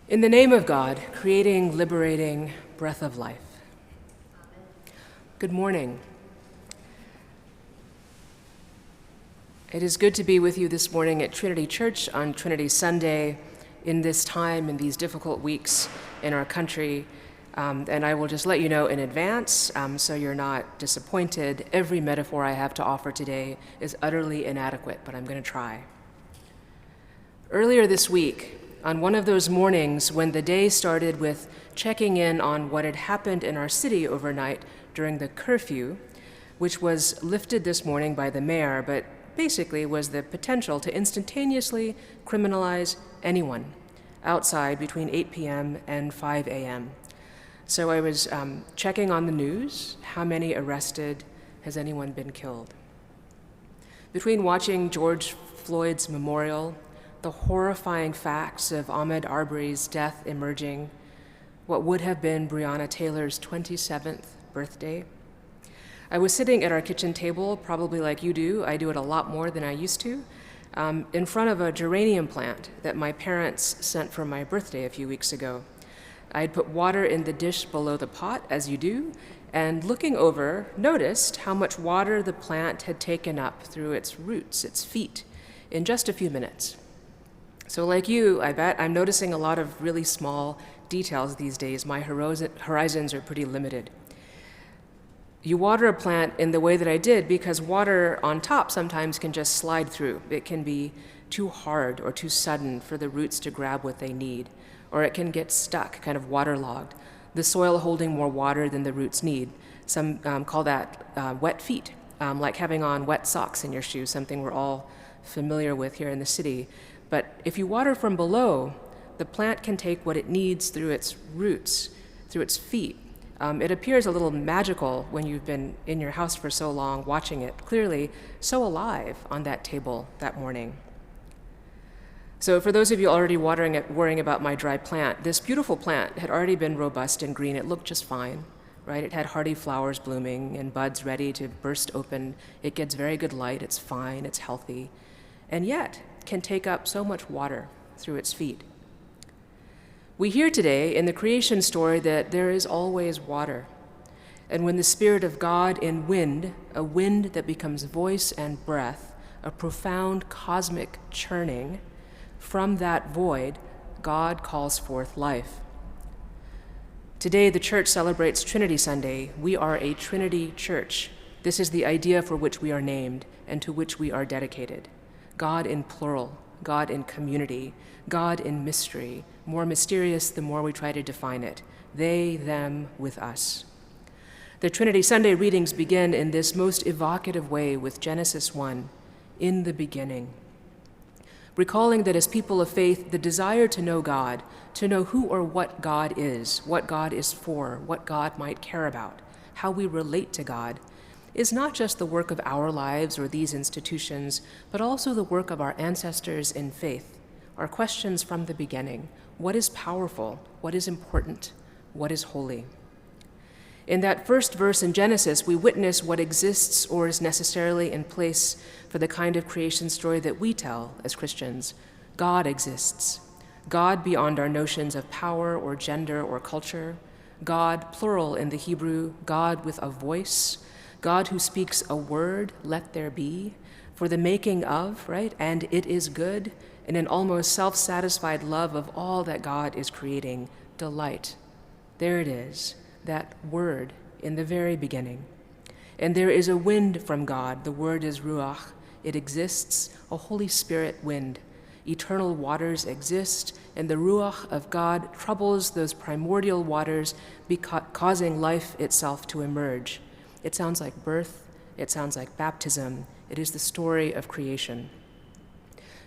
In the name of God, creating, liberating, breath of life. Good morning. It is good to be with you this morning at Trinity Church on Trinity Sunday in this time, in these difficult weeks in our country. And I will just let you know in advance, so you're not disappointed. Every metaphor I have to offer today is utterly inadequate, but I'm going to try. Earlier this week, on one of those mornings when the day started with checking in on what had happened in our city overnight during the curfew, which was lifted this morning by the mayor, but basically was the potential to instantaneously criminalize anyone outside between 8 p.m. and 5 a.m. So I was checking on the news, how many arrested, has anyone been killed? Between watching George Floyd's memorial, the horrifying facts of Ahmaud Arbery's death emerging, what would have been Breonna Taylor's 27th birthday. I was sitting at our kitchen table, probably like you do. I do it a lot more than I used to, in front of a geranium plant that my parents sent for my birthday a few weeks ago. I had put water in the dish below the pot, as you do, and looking over, noticed how much water the plant had taken up through its roots, its feet, in just a few minutes. So like you, I bet, I'm noticing a lot of really small details these days. My horizons are pretty limited. You water a plant in the way that I did because water on top sometimes can just slide through. It can be too hard or too sudden for the roots to grab what they need, or it can get stuck, kind of waterlogged, the soil holding more water than the roots need. Some call that wet feet, like having on wet socks in your shoes, something we're all familiar with here in the city. But if you water from below, the plant can take what it needs through its roots, through its feet. It appears a little magical when you've been in your house for so long, watching it, clearly so alive on that table that morning. So for those of you already worrying about my dry plant, this beautiful plant had already been robust and green. It looked just fine, right? It had hardy flowers blooming and buds ready to burst open. It gets very good light. It's fine. It's healthy. And yet can take up so much water through its feet. We hear today in the creation story that there is always water. And when the Spirit of God in wind, a wind that becomes voice and breath, a profound cosmic churning, from that void, God calls forth life. Today, the church celebrates Trinity Sunday. We are a Trinity church. This is the idea for which we are named and to which we are dedicated. God in plural, God in community, God in mystery, more mysterious the more we try to define it. They, them, with us. The Trinity Sunday readings begin in this most evocative way with Genesis 1, in the beginning. Recalling that as people of faith, the desire to know God, to know who or what God is for, what God might care about, how we relate to God, is not just the work of our lives or these institutions, but also the work of our ancestors in faith, our questions from the beginning. What is powerful? What is important? What is holy? In that first verse in Genesis, we witness what exists or is necessarily in place for the kind of creation story that we tell as Christians. God exists. God beyond our notions of power or gender or culture. God, plural in the Hebrew, God with a voice. God who speaks a word, let there be, for the making of, right? And it is good, and an almost self-satisfied love of all that God is creating, delight. There it is, that word in the very beginning. And there is a wind from God. The word is ruach. It exists, a Holy Spirit wind. Eternal waters exist, and the ruach of God troubles those primordial waters, causing life itself to emerge. It sounds like birth. It sounds like baptism. It is the story of creation.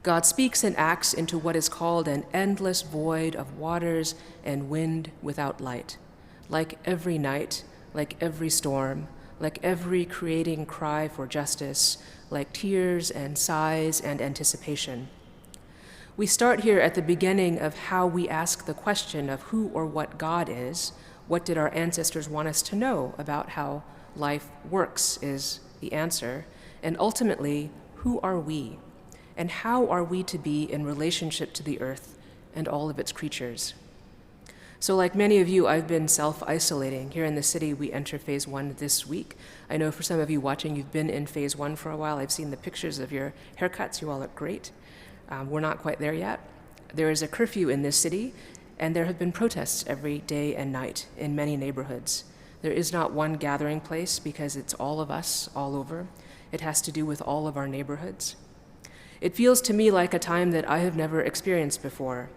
God speaks and acts into what is called an endless void of waters and wind without light. Like every night, like every storm, like every creating cry for justice, like tears and sighs and anticipation. We start here at the beginning of how we ask the question of who or what God is. What did our ancestors want us to know about how life works is the answer. And ultimately, who are we? And how are we to be in relationship to the earth and all of its creatures? So like many of you, I've been self-isolating. Here in the city, we enter phase 1 this week. I know for some of you watching, you've been in phase 1 for a while. I've seen the pictures of your haircuts. You all look great. We're not quite there yet. There is a curfew in this city, and there have been protests every day and night in many neighborhoods. There is not one gathering place because it's all of us all over. It has to do with all of our neighborhoods. It feels to me like a time that I have never experienced before.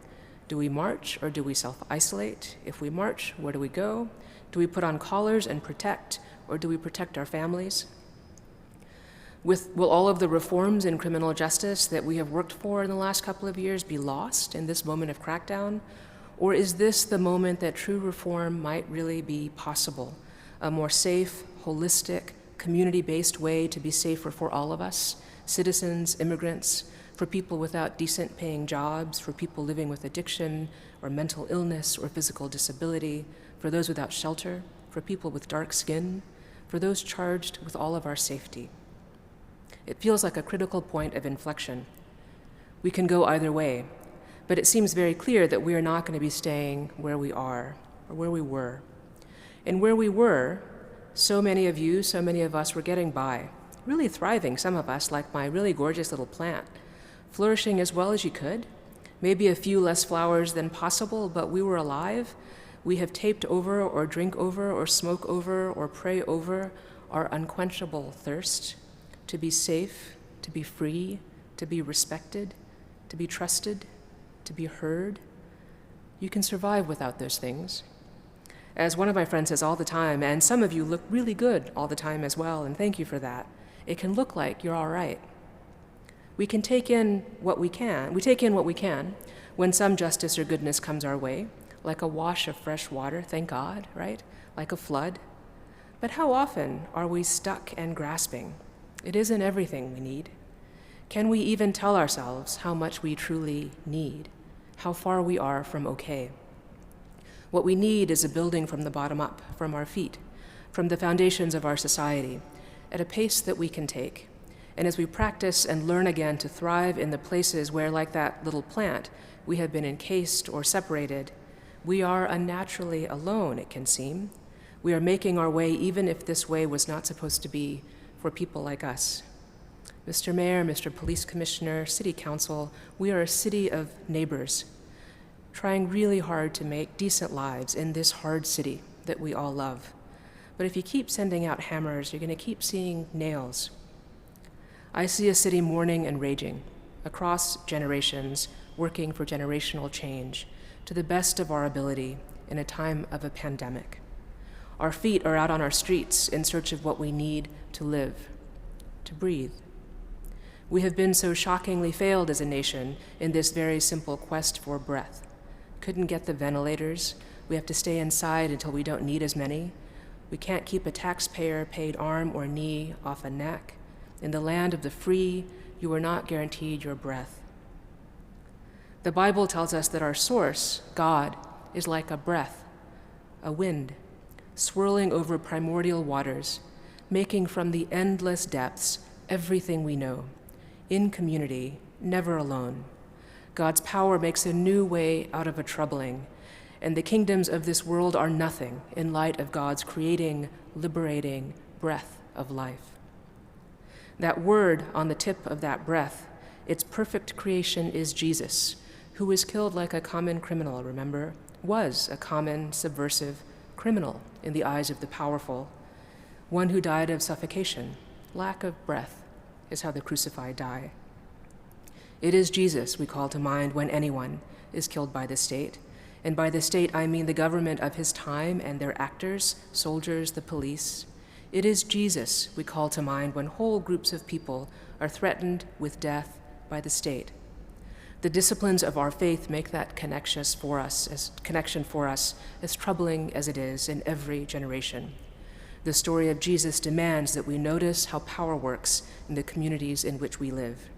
Do we march or do we self-isolate? If we march, where do we go? Do we put on collars and protect, or do we protect our families? Will all of the reforms in criminal justice that we have worked for in the last couple of years be lost in this moment of crackdown? Or is this the moment that true reform might really be possible? A more safe, holistic, community-based way to be safer for all of us, citizens, immigrants, for people without decent paying jobs, for people living with addiction or mental illness or physical disability, for those without shelter, for people with dark skin, for those charged with all of our safety. It feels like a critical point of inflection. We can go either way, but it seems very clear that we are not going to be staying where we are or where we were. And where we were, so many of you, so many of us were getting by, really thriving, some of us, like my really gorgeous little plant, flourishing as well as you could, maybe a few less flowers than possible, but we were alive. We have taped over or drink over or smoke over or pray over our unquenchable thirst to be safe, to be free, to be respected, to be trusted, to be heard. You can survive without those things. As one of my friends says all the time, and some of you look really good all the time as well, and thank you for that, it can look like you're all right. We can take in what we can. We take in what we can when some justice or goodness comes our way, like a wash of fresh water, thank God, right? Like a flood. But how often are we stuck and grasping? It isn't everything we need. Can we even tell ourselves how much we truly need, how far we are from okay? What we need is a building from the bottom up, from our feet, from the foundations of our society, at a pace that we can take. And as we practice and learn again to thrive in the places where, like that little plant, we have been encased or separated, we are unnaturally alone, it can seem. We are making our way even if this way was not supposed to be for people like us. Mr. Mayor, Mr. Police Commissioner, City Council, we are a city of neighbors, trying really hard to make decent lives in this hard city that we all love. But if you keep sending out hammers, you're going to keep seeing nails. I see a city mourning and raging, across generations, working for generational change, to the best of our ability in a time of a pandemic. Our feet are out on our streets in search of what we need to live, to breathe. We have been so shockingly failed as a nation in this very simple quest for breath. Couldn't get the ventilators. We have to stay inside until we don't need as many. We can't keep a taxpayer-paid arm or knee off a neck. In the land of the free, you are not guaranteed your breath. The Bible tells us that our source, God, is like a breath, a wind, swirling over primordial waters, making from the endless depths everything we know, in community, never alone. God's power makes a new way out of a troubling, and the kingdoms of this world are nothing in light of God's creating, liberating breath of life. That word on the tip of that breath, its perfect creation is Jesus, who was killed like a common criminal, remember? Was a common, subversive criminal in the eyes of the powerful, one who died of suffocation. Lack of breath is how the crucified die. It is Jesus we call to mind when anyone is killed by the state. And by the state, I mean the government of his time and their actors, soldiers, the police. It is Jesus we call to mind when whole groups of people are threatened with death by the state. The disciplines of our faith make that connection for us as troubling as it is in every generation. The story of Jesus demands that we notice how power works in the communities in which we live.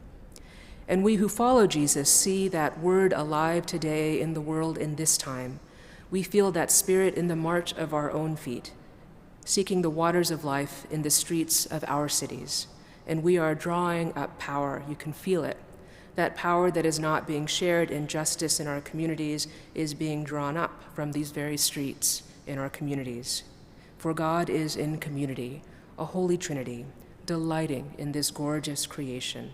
And we who follow Jesus see that word alive today in the world in this time. We feel that spirit in the march of our own feet, seeking the waters of life in the streets of our cities. And we are drawing up power, you can feel it, That power that is not being shared in justice in our communities is being drawn up from these very streets in our communities. For God is in community, a holy Trinity, delighting in this gorgeous creation.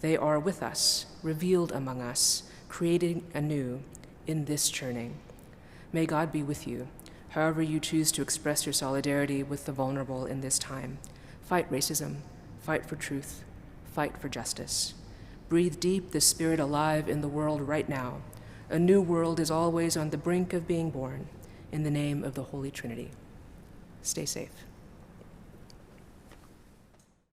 They are with us, revealed among us, creating anew in this churning. May God be with you, however you choose to express your solidarity with the vulnerable in this time. Fight racism, fight for truth, fight for justice. Breathe deep the spirit alive in the world right now. A new world is always on the brink of being born. In the name of the Holy Trinity. Stay safe.